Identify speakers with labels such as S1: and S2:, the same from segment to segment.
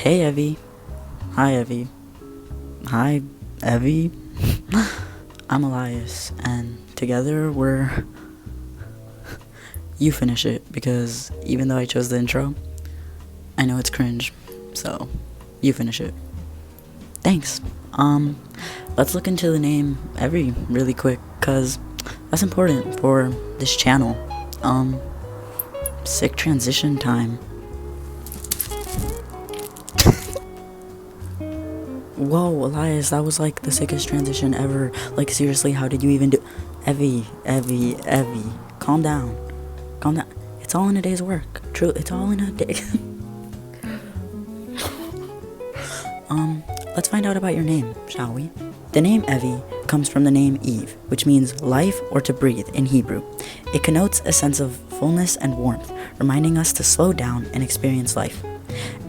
S1: Hey Evie. Hi Evie. Hi Evie. I'm Elias, and together we're. You finish it, because even though I chose the intro, I know it's cringe, so you finish it. Thanks. Let's look into the name Evie really quick, cause that's important for this channel. Sick transition time. Whoa, Elias, that was like the sickest transition ever. Like, seriously, how did you even do? Evie, calm down. Calm down. It's all in a day's work. True, it's all in a day. Let's find out about your name, shall we? The name Evie comes from the name Eve, which means life or to breathe in Hebrew. It connotes a sense of fullness and warmth, reminding us to slow down and experience life.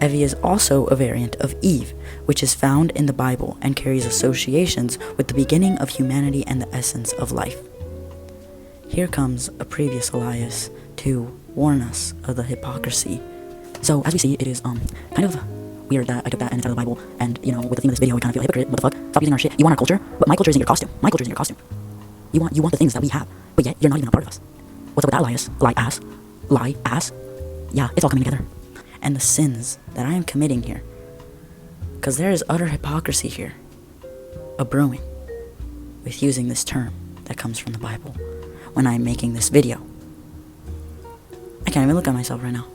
S1: Evie is also a variant of Eve, which is found in the Bible and carries associations with the beginning of humanity and the essence of life. Here comes a previous Elias to warn us of the hypocrisy. So, as we see, it is kind of weird that I took that and it's out of the Bible, and, with the theme of this video, we kind of feel a hypocrite. What the fuck? Stop using our shit. You want our culture, but my culture isn't your costume. My culture isn't your costume. You want the things that we have, but yet you're not even a part of us. What's up with that, Elias? Lie ass? Yeah, it's all coming together. And the sins that I am committing here, because there is utter hypocrisy here, a brewing, with using this term that comes from the Bible when I am making this video. I can't even look at myself right now.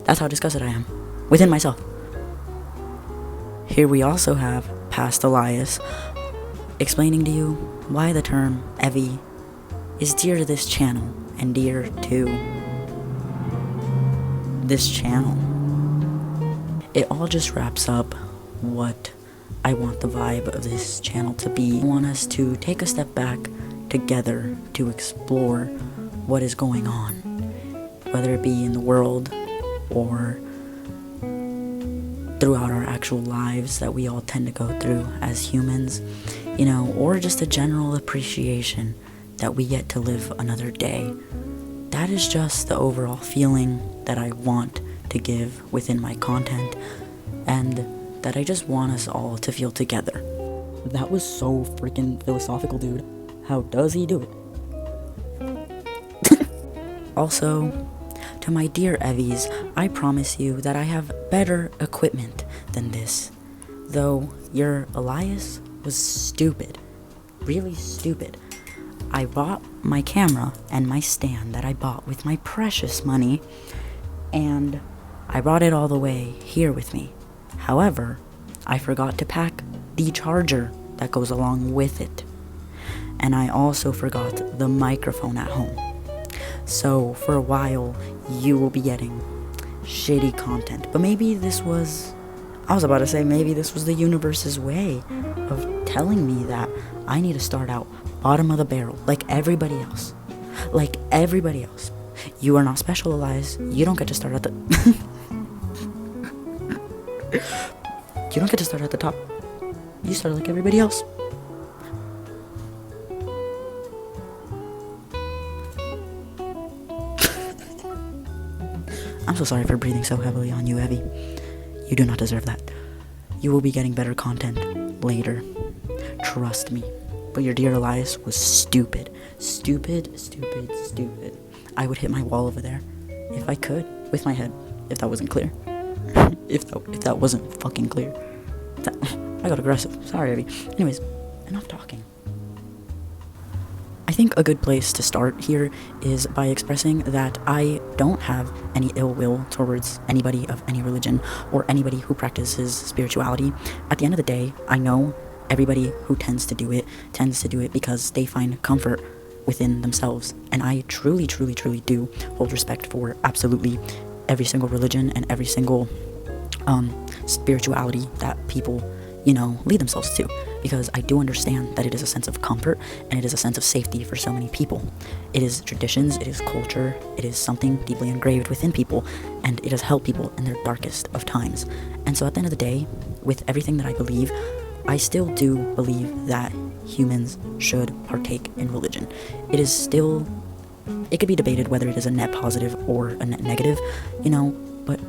S1: That's how disgusted I am within myself. Here we also have past Elias explaining to you why the term Evie is dear to this channel and dear to this channel. It all just wraps up what I want the vibe of this channel to be. I want us to take a step back together to explore what is going on, whether it be in the world or throughout our actual lives that we all tend to go through as humans, or just a general appreciation that we get to live another day. That is just the overall feeling that I want to give within my content, and that I just want us all to feel together. That was so freaking philosophical, dude. How does he do it? Also, to my dear Evies, I promise you that I have better equipment than this. Though your Elias was stupid. Really stupid. I bought my camera and my stand that I bought with my precious money, and I brought it all the way here with me. However, I forgot to pack the charger that goes along with it. And I also forgot the microphone at home. So for a while, you will be getting shitty content. But maybe this was the universe's way of telling me that I need to start out bottom of the barrel, like everybody else. You are not special, Elias. You don't get to start at the... You don't get to start at the top. You start like everybody else. I'm so sorry for breathing so heavily on you, Evie. You do not deserve that. You will be getting better content later. Trust me. But your dear Elias was stupid. Stupid. I would hit my wall over there if I could, with my head, if that wasn't clear. if that wasn't fucking clear. I got aggressive. Sorry, Evie. Anyways, enough talking. I think a good place to start here is by expressing that I don't have any ill will towards anybody of any religion or anybody who practices spirituality. At the end of the day, I know everybody who tends to do it because they find comfort within themselves. And I truly do hold respect for absolutely every single religion and every single spirituality that people, lead themselves to. Because I do understand that it is a sense of comfort and it is a sense of safety for so many people. It is traditions, it is culture, it is something deeply engraved within people, and it has helped people in their darkest of times. And so at the end of the day, with everything that I believe, I still do believe that humans should partake in religion. It could be debated whether it is a net positive or a net negative, but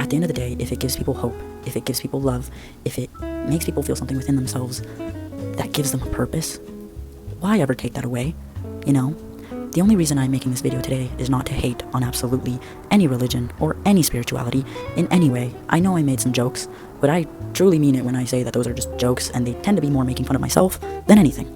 S1: at the end of the day, if it gives people hope, if it gives people love, if it makes people feel something within themselves that gives them a purpose, why ever take that away? You know? The only reason I'm making this video today is not to hate on absolutely any religion or any spirituality in any way. I know I made some jokes, but I truly mean it when I say that those are just jokes, and they tend to be more making fun of myself than anything.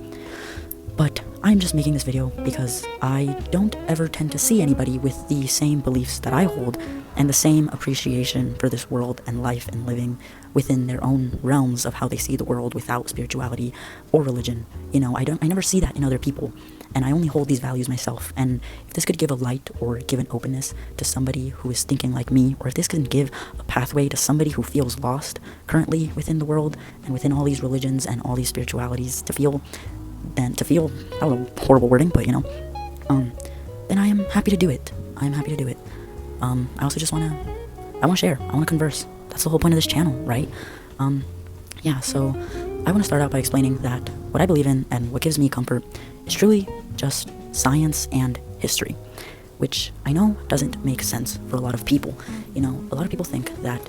S1: But I'm just making this video because I don't ever tend to see anybody with the same beliefs that I hold and the same appreciation for this world and life and living within their own realms of how they see the world without spirituality or religion. You know, I never see that in other people, and I only hold these values myself. And if this could give a light or give an openness to somebody who is thinking like me, or if this can give a pathway to somebody who feels lost currently within the world and within all these religions and all these spiritualities, to feel, I don't know, horrible wording, but you know, then I am happy to do it. I am happy to do it. I also just want to share. I want to converse. That's the whole point of this channel, right? Yeah, so I want to start out by explaining that what I believe in and what gives me comfort is truly just science and history, which I know doesn't make sense for a lot of people. You know, a lot of people think that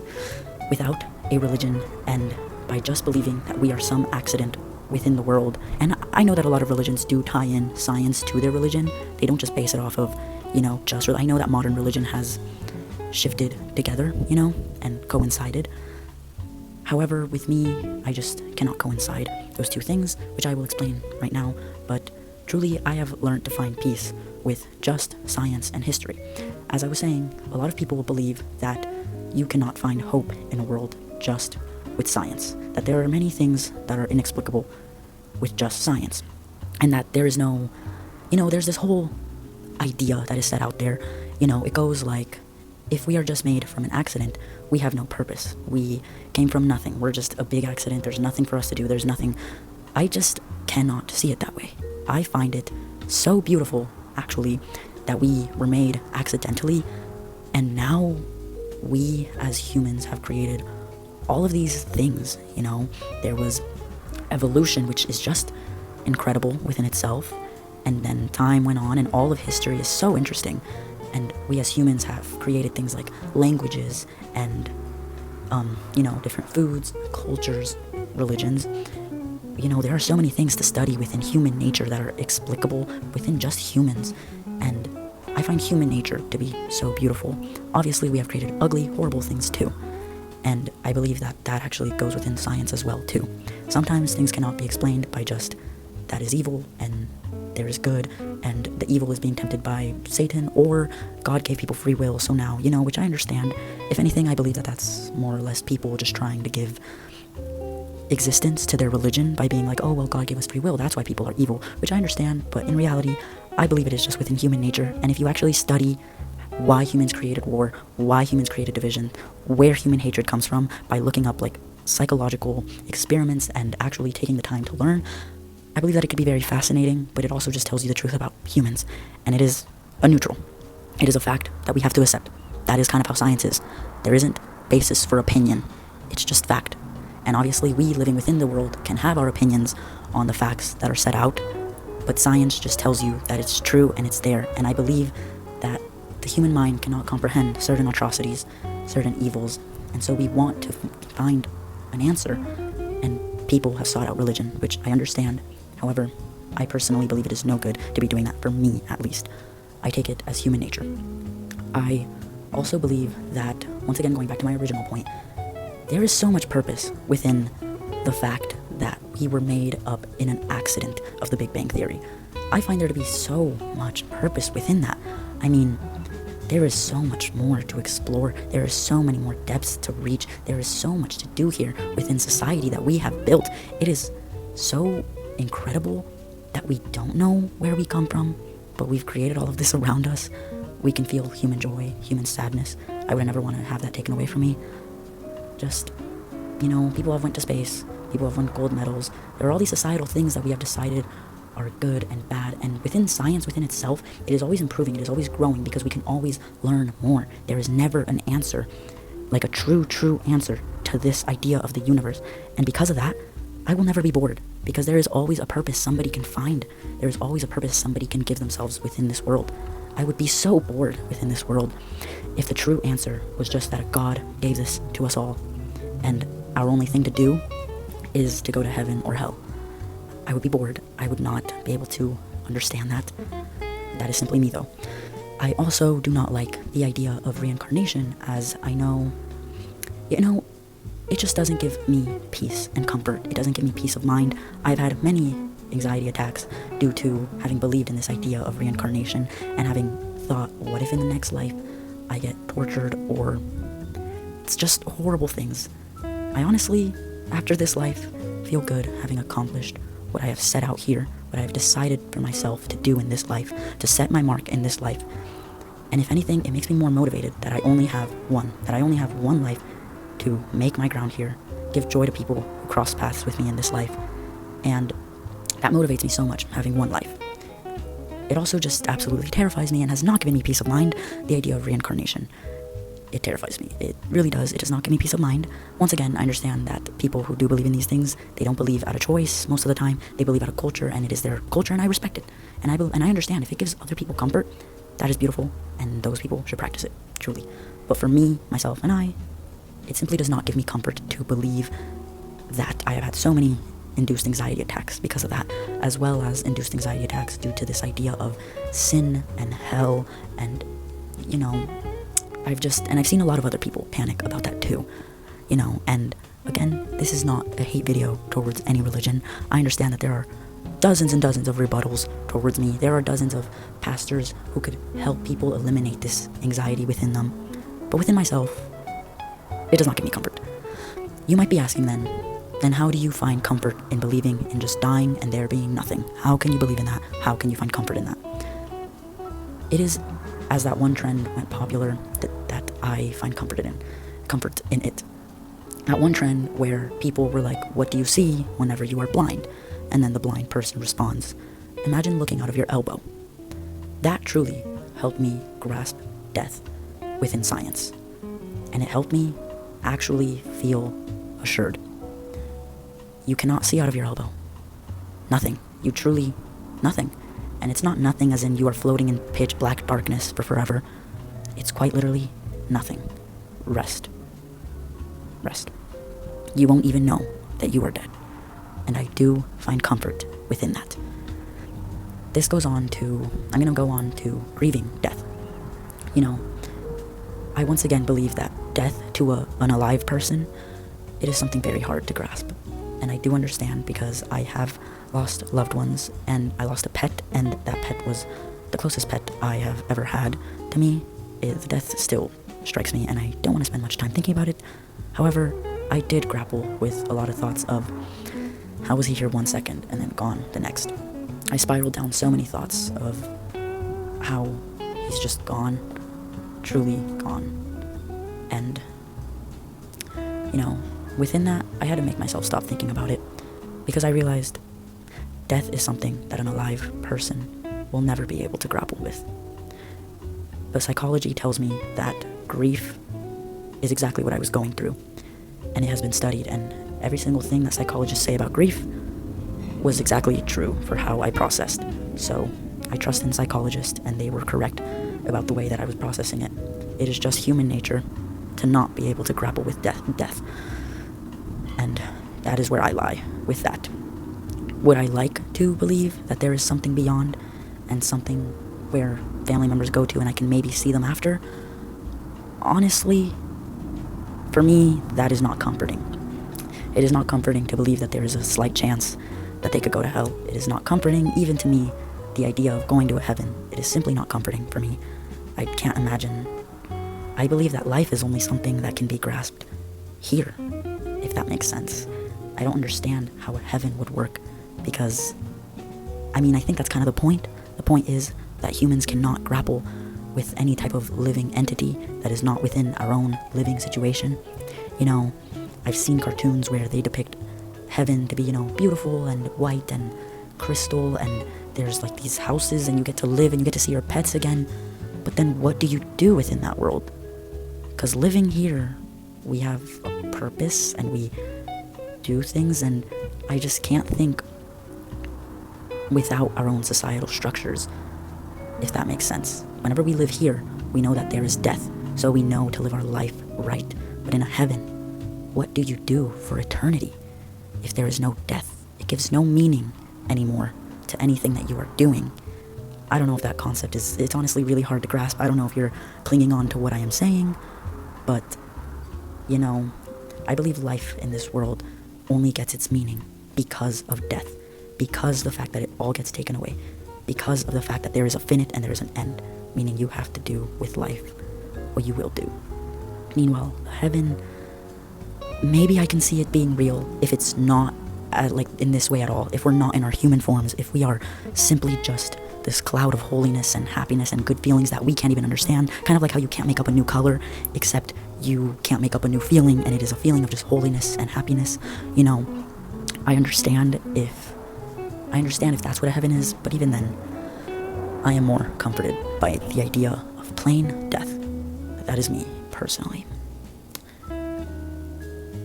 S1: without a religion and by just believing that we are some accident within the world, and I know that a lot of religions do tie in science to their religion. They don't just base it off of, you know, I know that modern religion has shifted together, you know, and coincided. However, with me, I just cannot coincide those two things, which I will explain right now. But truly, I have learned to find peace with just science and history. As I was saying, a lot of people believe that you cannot find hope in a world just with science, that there are many things that are inexplicable with just science, and that there is no, you know, there's this whole idea that is set out there. You know, it goes like, if we are just made from an accident, we have no purpose. We came from nothing. We're just a big accident. There's nothing for us to do. There's nothing. I just cannot see it that way. I find it so beautiful, actually, that we were made accidentally, and now we as humans have created all of these things. You know, there was evolution, which is just incredible within itself, and then time went on, and all of history is so interesting. And we as humans have created things like languages and, you know, different foods, cultures, religions. You know, there are so many things to study within human nature that are explicable within just humans. And I find human nature to be so beautiful. Obviously, we have created ugly, horrible things too. And I believe that that actually goes within science as well too. Sometimes things cannot be explained by just that is evil and there is good, and the evil is being tempted by Satan, or God gave people free will, so now, you know, which I understand. If anything, I believe that that's more or less people just trying to give existence to their religion by being like, oh, well, God gave us free will, that's why people are evil, which I understand, but in reality, I believe it is just within human nature. And if you actually study why humans created war, why humans created division, where human hatred comes from, by looking up, like, psychological experiments and actually taking the time to learn, I believe that it could be very fascinating, but it also just tells you the truth about humans, and it is a neutral. It is a fact that we have to accept. That is kind of how science is. There isn't basis for opinion. It's just fact. And obviously, we living within the world can have our opinions on the facts that are set out, but science just tells you that it's true and it's there. And I believe that the human mind cannot comprehend certain atrocities, certain evils, and so we want to find an answer, and people have sought out religion, which I understand. However, I personally believe it is no good to be doing that, for me at least. I take it as human nature. I also believe that, once again going back to my original point, there is so much purpose within the fact that we were made up in an accident of the Big Bang Theory. I find there to be so much purpose within that. I mean, there is so much more to explore. There is so many more depths to reach. There is so much to do here within society that we have built. It is so incredible that we don't know where we come from, but we've created all of this around us. We can feel human joy, human sadness. I would never want to have that taken away from me. Just, you know, people have went to space. People have won gold medals. There are all these societal things that we have decided are good and bad, and within science, within itself, it is always improving, it is always growing, because we can always learn more. There is never an answer, like a true answer to this idea of the universe, and because of that, I will never be bored, because there is always a purpose somebody can find. There is always a purpose somebody can give themselves within this world. I would be so bored within this world if the true answer was just that God gave this to us all, and our only thing to do is to go to heaven or hell. I would be bored. I would not be able to understand that. That is simply me, though. I also do not like the idea of reincarnation, as I know, it just doesn't give me peace and comfort. It doesn't give me peace of mind. I've had many anxiety attacks due to having believed in this idea of reincarnation and having thought, what if in the next life I get tortured, or it's just horrible things. I honestly, after this life, feel good having accomplished what I have set out here, what I have decided for myself to do in this life, to set my mark in this life. And if anything, it makes me more motivated that I only have one life to make my ground here, give joy to people who cross paths with me in this life. And that motivates me so much, having one life. It also just absolutely terrifies me and has not given me peace of mind, the idea of reincarnation. It terrifies me. It really does. It does not give me peace of mind. Once again, I understand that people who do believe in these things, they don't believe out of choice most of the time. They believe out of culture, and it is their culture, and I respect it. And I understand if it gives other people comfort, that is beautiful, and those people should practice it, truly. But for me, myself, and I, it simply does not give me comfort to believe that. I have had so many induced anxiety attacks because of that, as well as induced anxiety attacks due to this idea of sin and hell, and I've seen a lot of other people panic about that too, and again, this is not a hate video towards any religion. I understand that there are dozens and dozens of rebuttals towards me. There are dozens of pastors who could help people eliminate this anxiety within them, but within myself, it does not give me comfort. You might be asking then how do you find comfort in believing in just dying and there being nothing? How can you believe in that? How can you find comfort in that? It is, as that one trend went popular, that I find comfort in it. That one trend where people were like, what do you see whenever you are blind? And then the blind person responds, imagine looking out of your elbow. That truly helped me grasp death within science. And it helped me actually feel assured. You cannot see out of your elbow. Nothing. You truly, nothing. And it's not nothing as in you are floating in pitch black darkness for forever. It's quite literally nothing. Rest. You won't even know that you are dead. And I do find comfort within that. I'm going to go on to grieving death. I once again believe that death to an alive person, it is something very hard to grasp. And I do understand because I have lost loved ones, and I lost a pet, and that pet was the closest pet I have ever had to me. The death still strikes me, and I don't want to spend much time thinking about it. However, I did grapple with a lot of thoughts of, how was he here 1 second and then gone the next? I spiraled down so many thoughts of how he's just gone, truly gone. And, within that, I had to make myself stop thinking about it, because I realized death is something that an alive person will never be able to grapple with. But psychology tells me that grief is exactly what I was going through, and it has been studied, and every single thing that psychologists say about grief was exactly true for how I processed. So I trust in psychologists, and they were correct about the way that I was processing it. It is just human nature to not be able to grapple with death. And that is where I lie with that. Would I like to believe that there is something beyond, and something where family members go to and I can maybe see them after? Honestly, for me, that is not comforting. It is not comforting to believe that there is a slight chance that they could go to hell. It is not comforting, even to me, the idea of going to a heaven. It is simply not comforting for me. I can't imagine. I believe that life is only something that can be grasped here, if that makes sense. I don't understand how a heaven would work, because, I think that's kind of the point. The point is that humans cannot grapple with any type of living entity that is not within our own living situation. I've seen cartoons where they depict heaven to be, beautiful and white and crystal, and there's like these houses, and you get to live and you get to see your pets again. But then what do you do within that world? Because living here, we have a purpose and we do things, and I just can't think without our own societal structures, if that makes sense. whenever we live here, we know that there is death, so we know to live our life right. But in a heaven, what do you do for eternity? If there is no death, it gives no meaning anymore to anything that you are doing. I don't know if that concept it's honestly really hard to grasp. I don't know if you're clinging on to what I am saying, but, I believe life in this world only gets its meaning because of death, because the fact that it all gets taken away, because of the fact that there is a finite and there is an end, meaning you have to do with life what you will do. Meanwhile, heaven, maybe I can see it being real if it's not in this way at all, if we're not in our human forms, if we are simply just this cloud of holiness and happiness and good feelings that we can't even understand, kind of like how you can't make up a new color, except you can't make up a new feeling, and it is a feeling of just holiness and happiness. I understand if that's what a heaven is, but even then, I am more comforted by the idea of plain death. That is me, personally.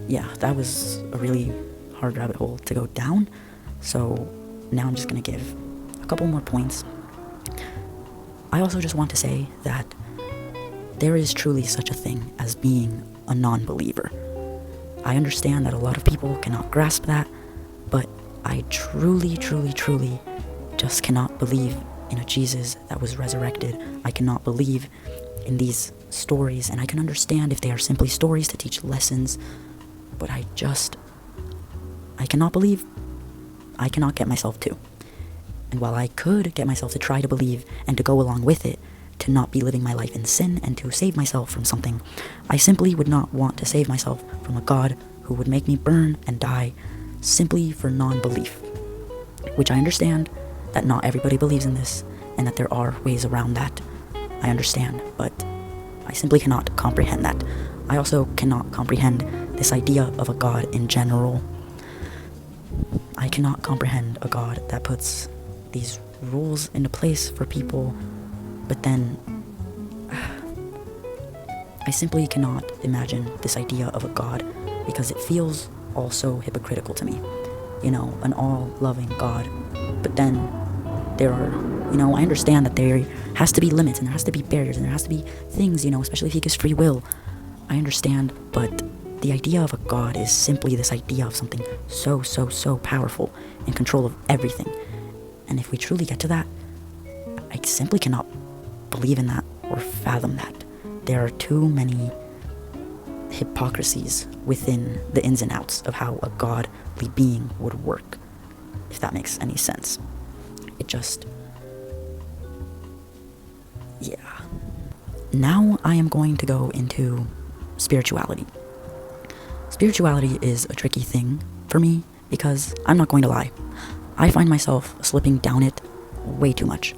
S1: Yeah, that was a really hard rabbit hole to go down, so now I'm just gonna give a couple more points. I also just want to say that there is truly such a thing as being a non-believer. I understand that a lot of people cannot grasp that, but I truly, truly, truly just cannot believe in a Jesus that was resurrected. I cannot believe in these stories, and I can understand if they are simply stories to teach lessons, but I cannot believe. I cannot get myself to. And while I could get myself to try to believe and to go along with it, to not be living my life in sin and to save myself from something, I simply would not want to save myself from a God who would make me burn and die simply for non-belief. Which I understand that not everybody believes in this and that there are ways around that. I understand, but I simply cannot comprehend that. I also cannot comprehend this idea of a God in general. I cannot comprehend a God that puts these rules into place for people, but then I simply cannot imagine this idea of a God because it feels also hypocritical to me. An all-loving God, but then there are, I understand that there has to be limits and there has to be barriers and there has to be things, especially if he gives free will. I understand, but the idea of a God is simply this idea of something so, so, so powerful in control of everything. And if we truly get to that, I simply cannot believe in that or fathom that. There are too many hypocrisies within the ins and outs of how a godly being would work, if that makes any sense. Yeah. Now I am going to go into spirituality. Spirituality is a tricky thing for me because I'm not going to lie. I find myself slipping down it way too much.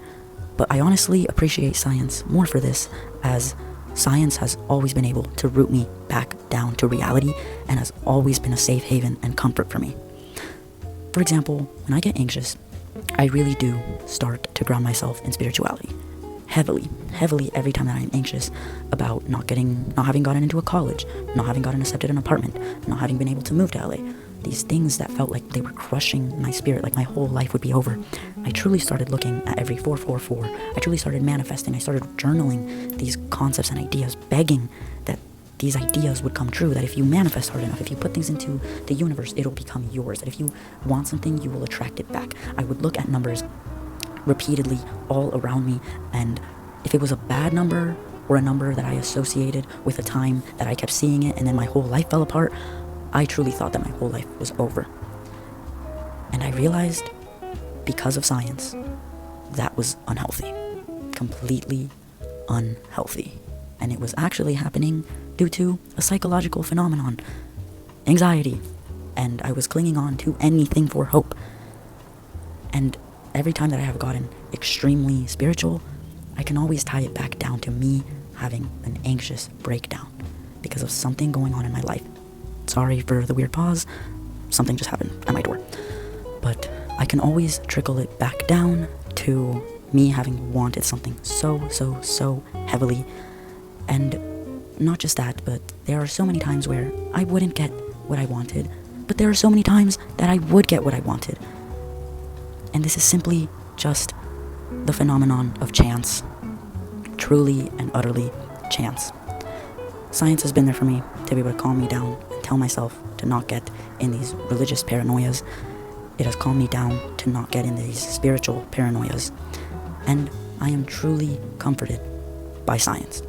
S1: But I honestly appreciate science more for this, as science has always been able to root me back down to reality and has always been a safe haven and comfort for me. For example, when I get anxious, I really do start to ground myself in spirituality. Heavily every time that I'm anxious about not having gotten into a college, not having gotten accepted an apartment, not having been able to move to LA. These things that felt like they were crushing my spirit, like my whole life would be over. I truly started looking at every 444. I truly started manifesting. I started journaling these concepts and ideas, begging that these ideas would come true, that if you manifest hard enough, if you put things into the universe, it'll become yours, that if you want something, you will attract it back. I would look at numbers repeatedly all around me, and if it was a bad number or a number that I associated with a time that I kept seeing it and then my whole life fell apart, I truly thought that my whole life was over. And I realized, because of science, that was unhealthy. Completely unhealthy. And it was actually happening due to a psychological phenomenon, anxiety. And I was clinging on to anything for hope. And every time that I have gotten extremely spiritual, I can always tie it back down to me having an anxious breakdown because of something going on in my life. Sorry for the weird pause. Something just happened at my door. But I can always trickle it back down to me having wanted something so heavily. And not just that, but there are so many times where I wouldn't get what I wanted, but there are so many times that I would get what I wanted. And this is simply just the phenomenon of chance. truly and utterly chance. Science has been there for me to be able to calm me down and tell myself to not get in these religious paranoias. It has calmed me down to not get in these spiritual paranoias. And I am truly comforted by science.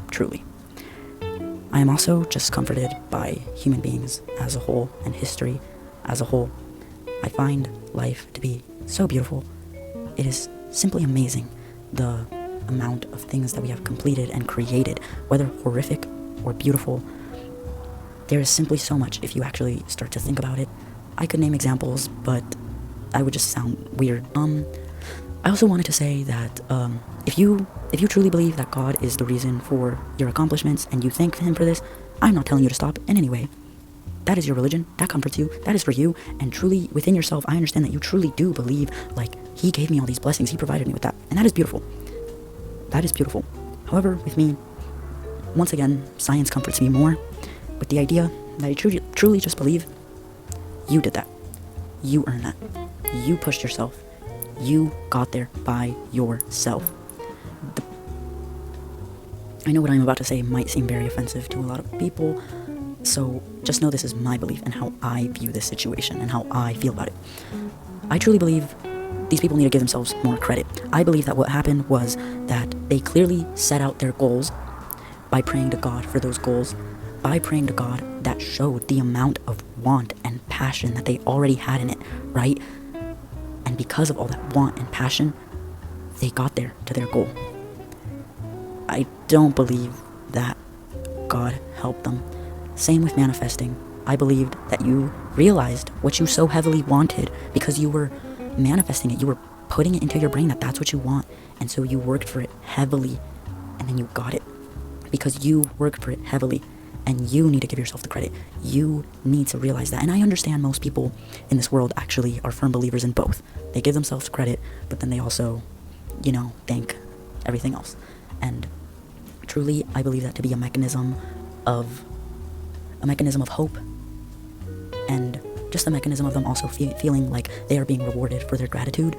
S1: Truly. I am also just comforted by human beings as a whole and history as a whole. I find life to be so beautiful. It is simply amazing, the amount of things that we have completed and created, whether horrific or beautiful. There is simply so much if you actually start to think about it. I could name examples, but I would just sound weird. I also wanted to say that if you truly believe that God is the reason for your accomplishments and you thank him for this, I'm not telling you to stop in any way. That is your religion, that comforts you, that is for you, and truly within yourself, I understand that you truly do believe, like, he gave me all these blessings, he provided me with that, and that is beautiful. That is beautiful. However, with me, once again, science comforts me more with the idea that I truly just believe you did that. You earned that. You pushed yourself. You got there by yourself. I know what I'm about to say might seem very offensive to a lot of people, so just know this is my belief and how I view this situation and how I feel about it. I truly believe these people need to give themselves more credit. I believe that what happened was that they clearly set out their goals by praying to God for those goals, by praying to God that showed the amount of want and passion that they already had in it, right? And because of all that want and passion, they got there to their goal. I don't believe that God helped them. Same with manifesting. I believed that you realized what you so heavily wanted because you were manifesting it. You were putting it into your brain that that's what you want. And so you worked for it heavily and then you got it because you worked for it heavily. And you need to give yourself the credit. You need to realize that. And I understand most people in this world actually are firm believers in both. They give themselves credit, but then they also, thank everything else. And truly, I believe that to be a mechanism of hope, and just a mechanism of them also feeling like they are being rewarded for their gratitude,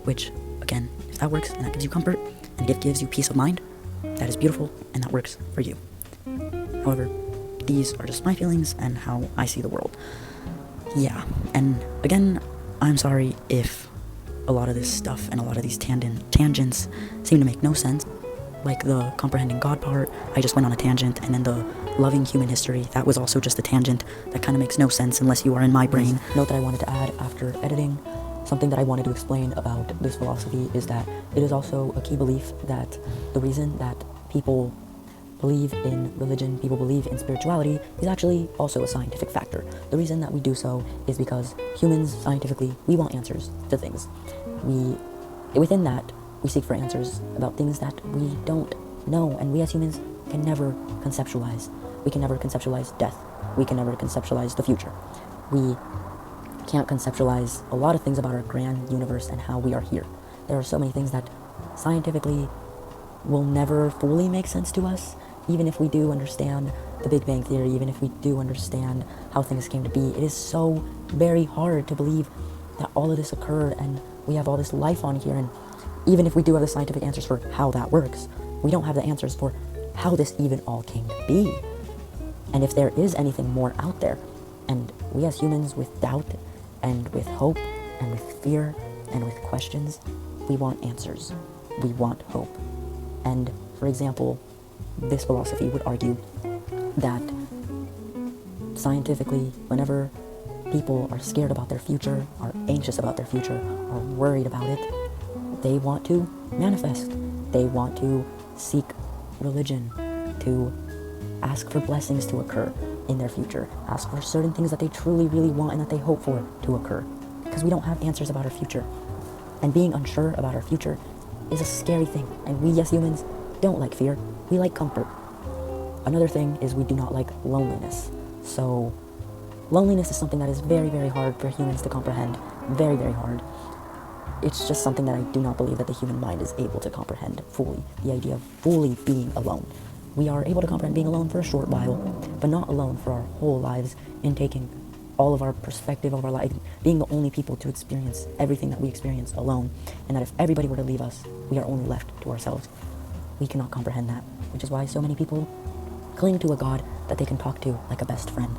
S1: which, again, if that works and that gives you comfort and it gives you peace of mind, that is beautiful and that works for you. However, these are just my feelings and how I see the world. Yeah, and again, I'm sorry if a lot of this stuff and a lot of these tangents seem to make no sense. Like the comprehending God part, I just went on a tangent, and then the loving human history, that was also just a tangent that kind of makes no sense unless you are in my brain. Note that I wanted to add after editing, something that I wanted to explain about this philosophy is that it is also a key belief that the reason that people believe in religion, people believe in spirituality, is actually also a scientific factor. The reason that we do so is because humans, scientifically, we want answers to things. Within that, we seek for answers about things that we don't know, and we as humans can never conceptualize. We can never conceptualize death. We can never conceptualize the future. We can't conceptualize a lot of things about our grand universe and how we are here. There are so many things that scientifically will never fully make sense to us, even if we do understand the Big Bang Theory, even if we do understand how things came to be. It is so very hard to believe that all of this occurred and we have all this life on here, and even if we do have the scientific answers for how that works, we don't have the answers for how this even all came to be. And if there is anything more out there, and we as humans with doubt and with hope and with fear and with questions, we want answers. We want hope. And for example, this philosophy would argue that scientifically, whenever people are scared about their future, are anxious about their future, are worried about it, they want to manifest. They want to seek religion, to ask for blessings to occur in their future, ask for certain things that they truly, really want and that they hope for to occur. Because we don't have answers about our future. And being unsure about our future is a scary thing. And we as humans don't like fear. We like comfort. Another thing is we do not like loneliness. So loneliness is something that is very, very hard for humans to comprehend. Very, very hard. It's just something that I do not believe that the human mind is able to comprehend fully. The idea of fully being alone. We are able to comprehend being alone for a short while, but not alone for our whole lives, in taking all of our perspective of our life, being the only people to experience everything that we experience alone, and that if everybody were to leave us, we are only left to ourselves. We cannot comprehend that, which is why so many people cling to a god that they can talk to like a best friend.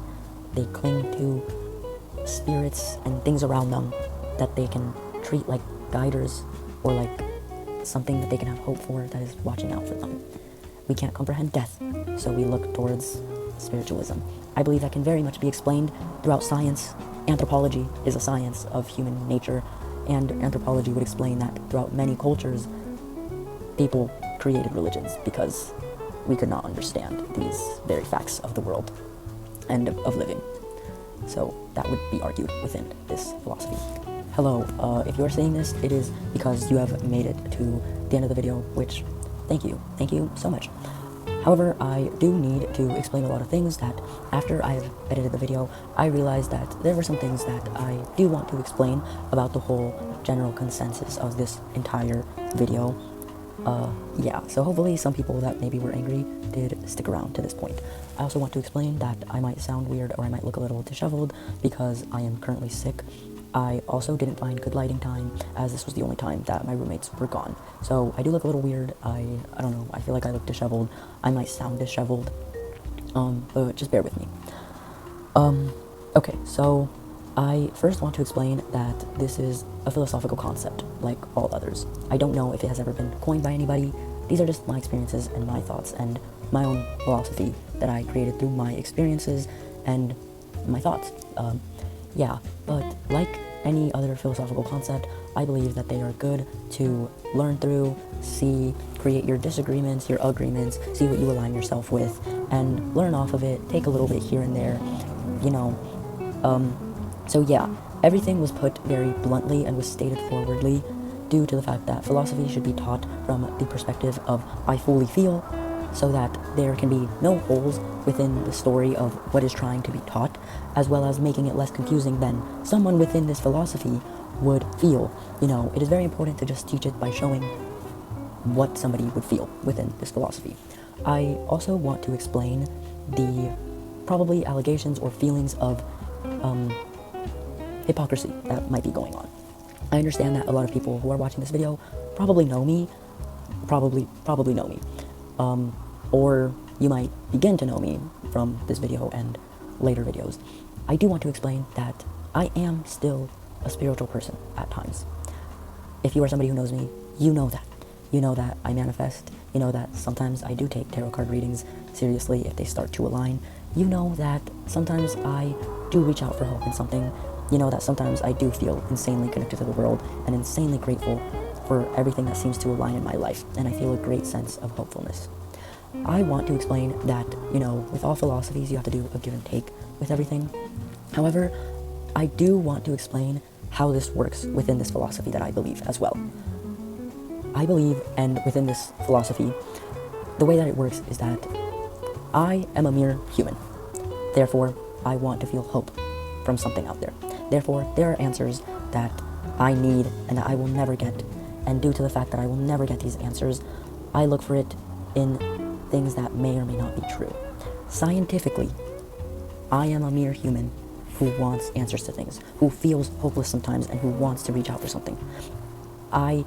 S1: They cling to spirits and things around them that they can treat like guiders or like something that they can have hope for that is watching out for them. We can't comprehend death, so we look towards spiritualism. I believe that can very much be explained throughout science. Anthropology is a science of human nature, and anthropology would explain that throughout many cultures, people created religions because we could not understand these very facts of the world and of living. So that would be argued within this philosophy. Hello, if you are seeing this, it is because you have made it to the end of the video, which, thank you so much. However, I do need to explain a lot of things that after I have edited the video, I realized that there were some things that I do want to explain about the whole general consensus of this entire video. Yeah, so hopefully some people that maybe were angry did stick around to this point. I also want to explain that I might sound weird or I might look a little disheveled because I am currently sick. I also didn't find good lighting time, as this was the only time that my roommates were gone. So I do look a little weird. I don't know, I feel like I look disheveled. I might sound disheveled. But just bear with me. Okay, so I first want to explain that this is a philosophical concept, like all others. I don't know if it has ever been coined by anybody. These are just my experiences and my thoughts and my own philosophy that I created through my experiences and my thoughts. Yeah, but like any other philosophical concept, I believe that they are good to learn through, see, create your disagreements, your agreements, see what you align yourself with, and learn off of it, take a little bit here and there, you know. So yeah, everything was put very bluntly and was stated forwardly due to the fact that philosophy should be taught from the perspective of I fully feel, so that there can be no holes within the story of what is trying to be taught, as well as making it less confusing than someone within this philosophy would feel. You know, it is very important to just teach it by showing what somebody would feel within this philosophy. I also want to explain the probably allegations or feelings of hypocrisy that might be going on. I understand that a lot of people who are watching this video probably know me, probably know me. Or you might begin to know me from this video and later videos. I do want to explain that I am still a spiritual person at times. If you are somebody who knows me, you know that. You know that I manifest. You know that sometimes I do take tarot card readings seriously if they start to align. You know that sometimes I do reach out for hope in something. You know that sometimes I do feel insanely connected to the world and insanely grateful for everything that seems to align in my life, and I feel a great sense of hopefulness. I want to explain that, you know, with all philosophies, you have to do a give and take with everything. However, I do want to explain how this works within this philosophy that I believe as well. I believe, and within this philosophy, the way that it works is that I am a mere human. Therefore, I want to feel hope from something out there. Therefore, there are answers that I need and that I will never get. And due to the fact that I will never get these answers, I look for it in things that may or may not be true. Scientifically, I am a mere human who wants answers to things, who feels hopeless sometimes, and who wants to reach out for something. I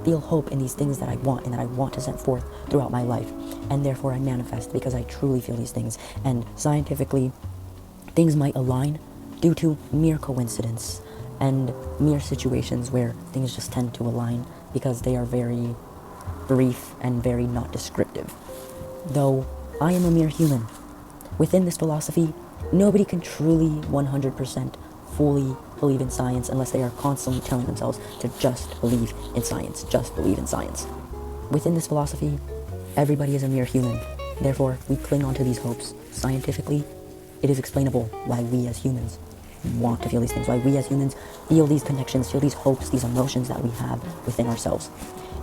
S1: feel hope in these things that I want and that I want to send forth throughout my life, and therefore I manifest because I truly feel these things. And scientifically, things might align due to mere coincidence and mere situations where things just tend to align because they are very brief and very not descriptive. Though I am a mere human, within this philosophy, nobody can truly 100% fully believe in science unless they are constantly telling themselves to just believe in science, just believe in science. Within this philosophy, everybody is a mere human. Therefore, we cling onto these hopes. Scientifically, it is explainable why we as humans want to feel these things, why we as humans feel these connections, feel these hopes, these emotions that we have within ourselves.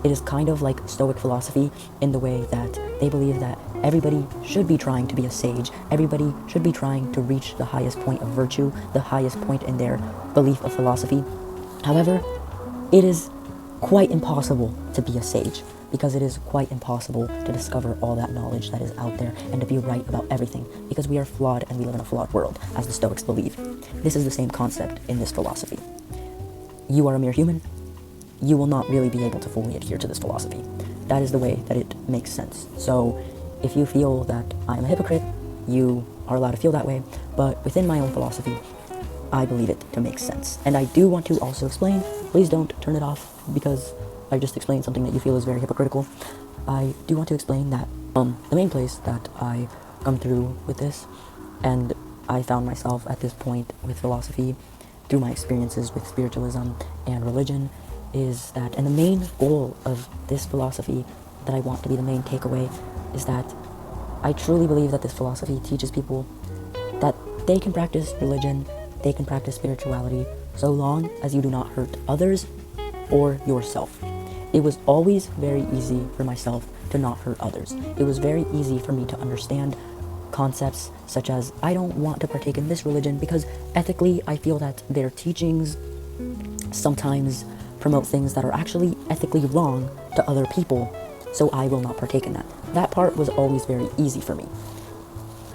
S1: It is kind of like Stoic philosophy in the way that they believe that everybody should be trying to be a sage, everybody should be trying to reach the highest point of virtue, the highest point in their belief of philosophy. However, it is quite impossible to be a sage, because it is quite impossible to discover all that knowledge that is out there and to be right about everything, because we are flawed and we live in a flawed world, as the Stoics believe. This is the same concept in this philosophy. You are a mere human. You will not really be able to fully adhere to this philosophy. that is the way that it makes sense. So if you feel that I'm a hypocrite, you are allowed to feel that way, but within my own philosophy, I believe it to make sense. And I do want to also explain, please don't turn it off because I just explained something that you feel is very hypocritical. I do want to explain that the main place that I come through with this, and I found myself at this point with philosophy through my experiences with spiritualism and religion, is that, and the main goal of this philosophy that I want to be the main takeaway, is that I truly believe that this philosophy teaches people that they can practice religion, they can practice spirituality, so long as you do not hurt others or yourself. It was always very easy for myself to not hurt others. It was very easy for me to understand concepts such as, I don't want to partake in this religion because ethically I feel that their teachings sometimes promote things that are actually ethically wrong to other people, so I will not partake in that. That part was always very easy for me.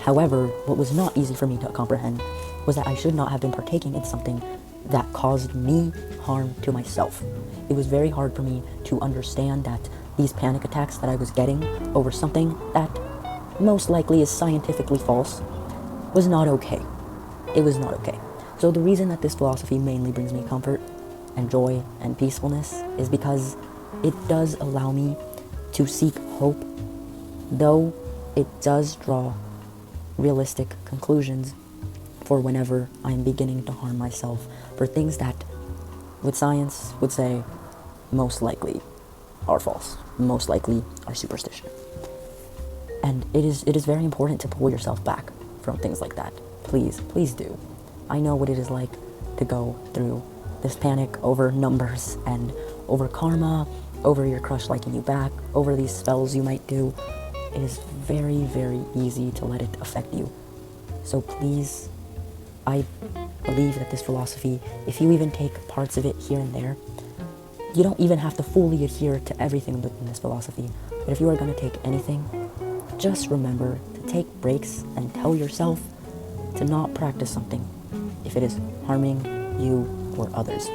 S1: However, what was not easy for me to comprehend was that I should not have been partaking in something that caused me harm to myself. It was very hard for me to understand that these panic attacks that I was getting over something that most likely is scientifically false was not okay. It was not okay. So the reason that this philosophy mainly brings me comfort and joy and peacefulness is because it does allow me to seek hope, though it does draw realistic conclusions for whenever I'm beginning to harm myself for things that, with science, would say most likely are false, most likely are superstition. And it is very important to pull yourself back from things like that. Please do. I know what it is like to go through this panic over numbers and over karma, over your crush liking you back, over these spells you might do. It is very, very easy to let it affect you. So please, I believe that this philosophy, if you even take parts of it here and there, you don't even have to fully adhere to everything within this philosophy. But if you are going to take anything, just remember to take breaks and tell yourself to not practice something if it is harming you or others.